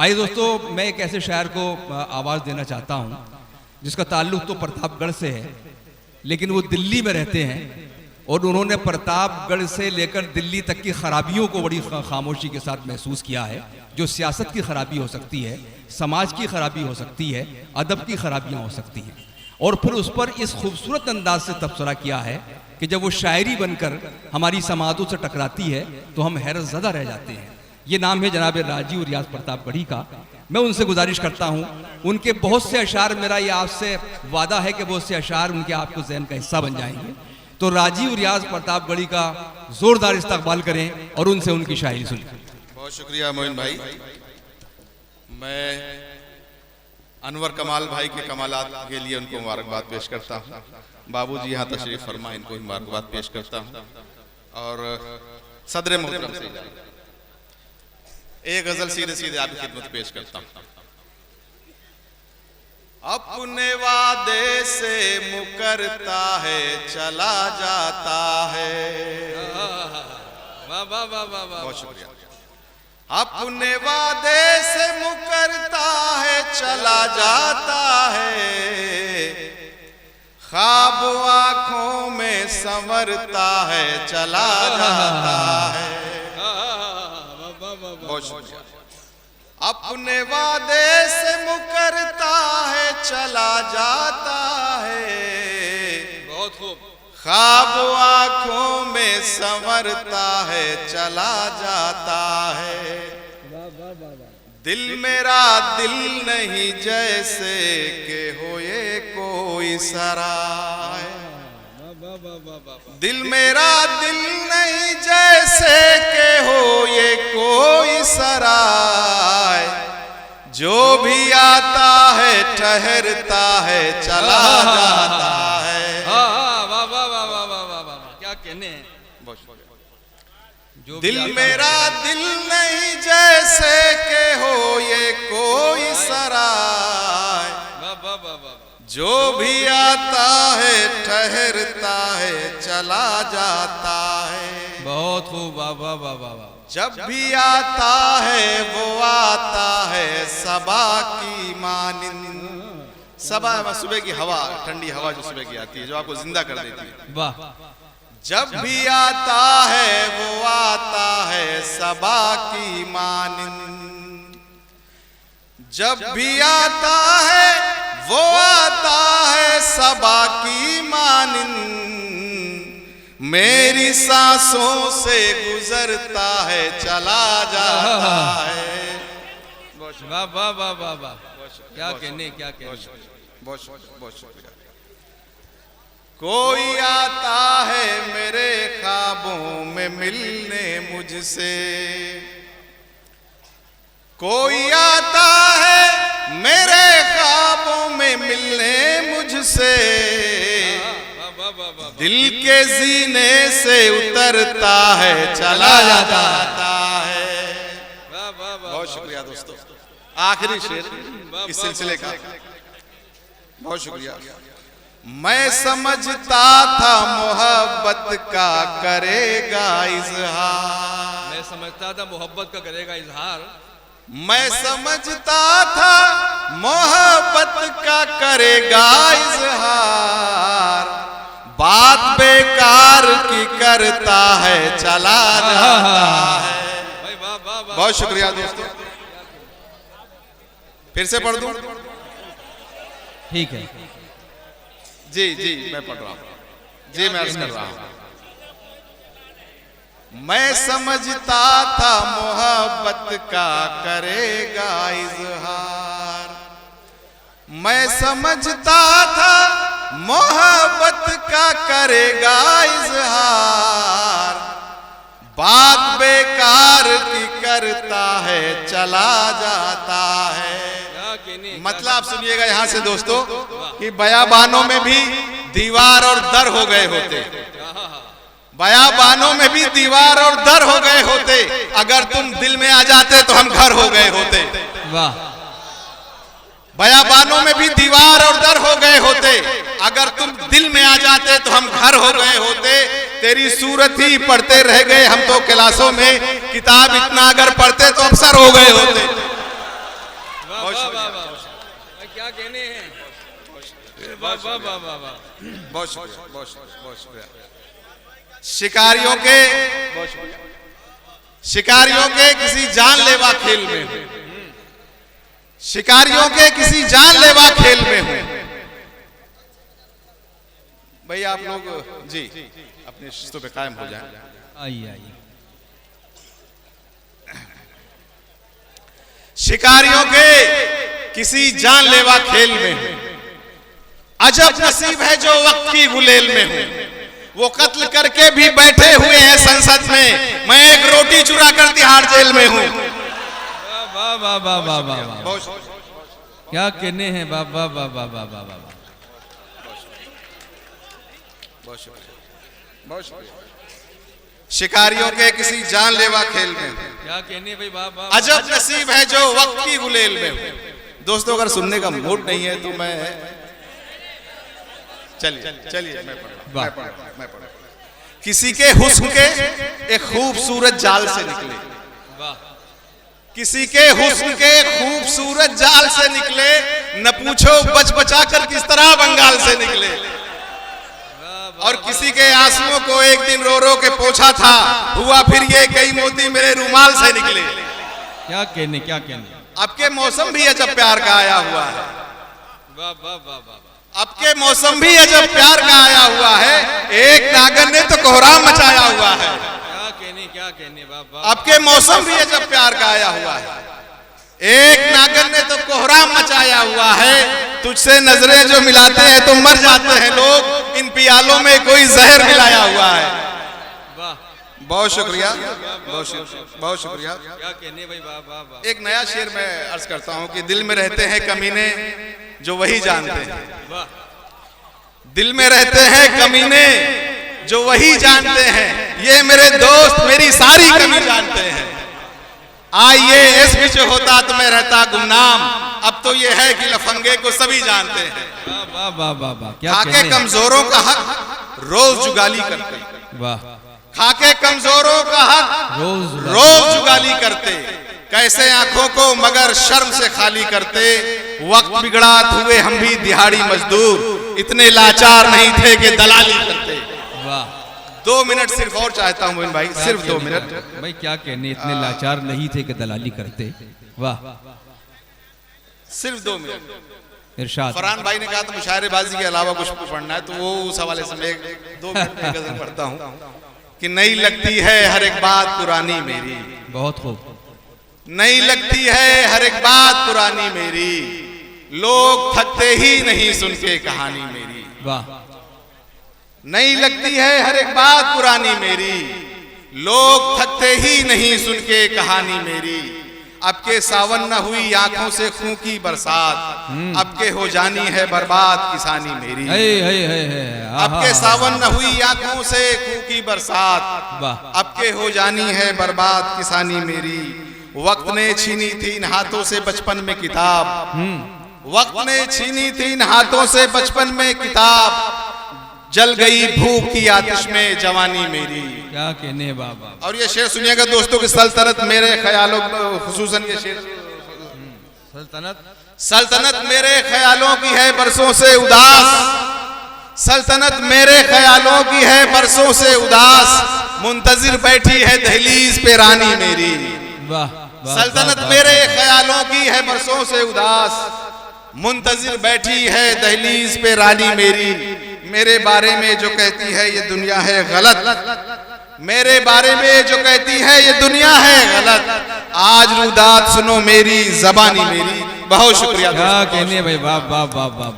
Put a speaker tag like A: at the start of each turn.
A: आइए दोस्तों, मैं एक ऐसे शायर को आवाज़ देना चाहता हूँ जिसका ताल्लुक तो प्रतापगढ़ से है, लेकिन वो दिल्ली में रहते हैं और उन्होंने प्रतापगढ़ से लेकर दिल्ली तक की खराबियों को बड़ी खामोशी के साथ महसूस किया है। जो सियासत की खराबी हो सकती है, समाज की खराबी हो सकती है, अदब की खराबियाँ हो सकती हैं, और फिर उस पर इस खूबसूरत अंदाज से तबसरा किया है कि जब वो शायरी बनकर हमारी समातों से टकराती है तो हम हैरत ज़दा रह जाते हैं। ये नाम है जनाब राजीव रियाज प्रतापगढ़ी का। मैं उनसे गुजारिश करता हूँ, उनके बहुत से अशार, मेरा ये आपसे वादा है कि बहुत से अशार उनके आपको ज़हन का हिस्सा बन जाएंगे। तो राजीव रियाज प्रतापगढ़ी का ज़ोरदार इस्तकबाल करें और उनसे उनकी शायरी सुनें।
B: बहुत शुक्रिया मोइन भाई। मैं अनवर कमाल भाई के कमालात के लिए उनको मुबारकबाद पेश करता हूँ। बाबूजी यहाँ तशरीफ फरमा, इनको मुबारकबाद पेश करता हूँ। और सदर मोहतरम से एक गजल सीधे सीधे आपकी खिदमत पेश करता हूँ। अपने वादे से मुकरता है, चला जाता है। बहुत शुक्रिया। अपने वादे से मुकरता है, चला जाता है। ख्वाब आंखों में संवरता है, चला जाता है। बहुत शुक्रिया। अपने वादे से मुकरता है, चला जाता है। बहुत खूब। ख्वाब आंखों में संवरता है, चला जाता है। दिल मेरा दिल नहीं जैसे के हो ये कोई सराय। दिल मेरा दिल नहीं जैसे के हो ये कोई सराय। जो भी आता है ठहरता है, चला जाता है।
A: क्या कहने,
B: दिल मेरा दिल नहीं जैसे के हो ये कोई सराय। जो भी आता है ठहरता है, चला जाता है।
A: बहुत खूब, वाह वाह वाह वाह।
B: जब भी आता है वो आता है सबा की मानिंद। सबा सुबह की हवा, ठंडी हवा जो सुबह की आती है, जो आपको जिंदा कर देती है।
A: वाह।
B: जब भी आता है वो आता है सबा की मानिंद। जब भी आता है वो आता है सबा की मानिंद। मेरी सांसों से गुजरता है, चला जाता है।
A: वाह वाह वाह वाह वाह, क्या कहने, क्या कहने।
B: बहुत शुक्रिया। कोई आता है मेरे ख्वाबों में मिलने मुझसे। कोई आता है मेरे ख्वाबों में मिलने मुझसे। दिल के सीने से उतरता है, चला जाता है। बहुत शुक्रिया दोस्तों। आखिरी शेर इस सिलसिले का। बहुत शुक्रिया। मैं समझता था मोहब्बत का करेगा इजहार।
A: मैं समझता था मोहब्बत का करेगा इजहार।
B: मैं समझता था मोहब्बत का करेगा इजहार। बात बेकार की करता है, चला जाता है। बहुत शुक्रिया दोस्तों। फिर से पढ़ दूं?
A: ठीक है
B: जी जी, मैं पढ़ रहा हूं जी, मैं अर्ज कर रहा हूं। मैं समझता था मोहब्बत का करेगा इजहार। मैं समझता था मोहब्बत का करेगा इजहार। बात बेकार की करता है, चला जाता है। मतलब सुनिएगा यहां से दोस्तों कि बयाबानों में भी दीवार और दर हो गए होते। बयाबानों में भी दीवार और दर हो गए होते। अगर तुम दिल में आ जाते तो हम घर हो गए होते।
A: वाह।
B: बयाबानों में भी दीवार और दर हो गए होते। अगर तुम दिल में आ जाते तो हम घर हो गए होते। तेरी सूरत ही पढ़ते रह गए हम तो क्लासों में। किताब इतना अगर पढ़ते तो अफसर हो गए होते।
A: क्या कहने हैं। वाह वाह वाह वाह वाह,
B: बहुत शुक्रिया, बहुत शुक्रिया। शिकारियों के किसी जानलेवा खेल में हूं, शिकारियों के किसी जानलेवा खेल में हूं। भाई आप लोग जी अपने शिस्तों पे कायम हो जाएं।
A: आइए आइए।
B: शिकारियों के किसी जानलेवा खेल में हूं, अजब नसीब है जो वक्त की गुलेल में हूं। वो कत्ल करके भी बैठे हुए हैं संसद में, मैं एक रोटी चुरा कर तिहाड़ जेल में हूं।
A: वाह वाह वाह वाह वाह वाह, क्या कहने हैं। वाह वाह वाह वाह वाह वाह वाह।
B: बहुत शुक्रिया। शिकारियों के किसी जानलेवा खेल में हूं,
A: क्या कहने भाई। वाह वाह,
B: अजब नसीब है जो वक्त की गुलेल में हूं। दोस्तों अगर सुनने का मूड नहीं है तो मैं चलिए मैं पढ़। किसी के हुस्न के एक खूबसूरत जाल से निकले, किसी के हुस्न के खूबसूरत जाल से निकले, न पूछो बच बचा कर किस तरह बंगाल से निकले। और किसी के आंसुओं को एक दिन रो रो के पोंछा था, हुआ फिर ये कई मोती मेरे रुमाल से निकले।
A: क्या कहने, क्या कहने।
B: अब के मौसम भी अजब प्यार का आया हुआ है।
A: वाह वाह वाह वाह।
B: अब के मौसम भी अजब प्यार का आया हुआ है, एक नागर ने तो कोहराम मचाया हुआ है।
A: क्या कहने, क्या कहने। वाह वाह।
B: अब के मौसम भी अजब प्यार का आया हुआ है, एक नागर ने तो कोहराम मचाया हुआ है। तुझसे नजरें जो मिलाते हैं तो मर जाते हैं लोग, इन पियालों में कोई जहर मिलाया हुआ है।
A: वाह,
B: बहुत शुक्रिया, बहुत शुक्रिया।
A: क्या कहने भाई। वाह वाह वाह।
B: एक नया शेर मैं अर्ज करता हूं कि दिल में रहते हैं कमीने जो वही जानते हैं, दिल में रहते हैं कमीने जो वही जानते हैं। ये मेरे दोस्त मेरी सारी कमी जानते हैं। IAS भी जो होता तो मैं रहता गुमनाम, अब तो ये है कि लफंगे को सभी जानते हैं।
A: वाह वाह वाह वाह, क्या
B: खाके कमजोरों का हक रोज जुगाली करते,
A: वाह।
B: खाके कमजोरों का हक रोज जुगाली करते, कैसे आंखों को मगर शर्म से खाली करते। वक्त बिगड़ा हुए हम भी दिहाड़ी मजदूर, इतने लाचार नहीं थे कि दलाली करते।
A: वाह।
B: 2 मिनट सिर्फ और चाहता हूं मोइन भाई, सिर्फ 2 मिनट
A: भाई। क्या कहने, इतने लाचार नहीं थे कि दलाली करते। वाह,
B: सिर्फ 2 मिनट।
A: इरशाद।
B: फरहान भाई ने कहा तो मुशायरेबाजी के अलावा कुछ पढ़ना है, तो वो उस हवाले से मैं 2 मिनट में गजल पढ़ता हूं कि नई लगती है हर एक बात पुरानी मेरी।
A: बहुत खूब।
B: नई लगती है हर एक बात पुरानी मेरी, लोग थकते ही नहीं सुन के कहानी मेरी।
A: वाह।
B: नई लगती है हर एक बात पुरानी मेरी, लोग थकते ही नहीं सुन के कहानी मेरी। अब के सावन न हुई आंखों से खून की बरसात, अब के हो जानी है बर्बाद किसानी मेरी। अब के सावन न हुई आंखों से खून की बरसात, अब के हो जानी है बर्बाद किसानी मेरी। वक्त ने छीनी थी इन हाथों से बचपन में किताब, वक्त ने छीनी थी इन हाथों से बचपन में किताब, जल गई भूख की आतिश में जवानी मेरी।
A: क्या कहने बाबा।
B: और ये शेर सुनिएगा दोस्तों की सल्तनत मेरे ख्यालों, खुसूसन ये शेर, सल्तनत मेरे ख्यालों की है बरसों से उदास, सल्तनत मेरे ख्यालों की है बरसों से उदास, मुंतजिर बैठी है दहलीज पे रानी मेरी। सल्तनत मेरे ख्यालों की है बरसों से उदास, मुंतजिर बैठी है दहलीज पे रानी मेरी। मेरे बारे में जो कहती है ये दुनिया है गलत, मेरे बारे में जो कहती है ये दुनिया है गलत, आज रुदात सुनो मेरी जबानी मेरी। बहुत शुक्रिया।
A: क्या कहने भाई। वाह वाह वाह वाह।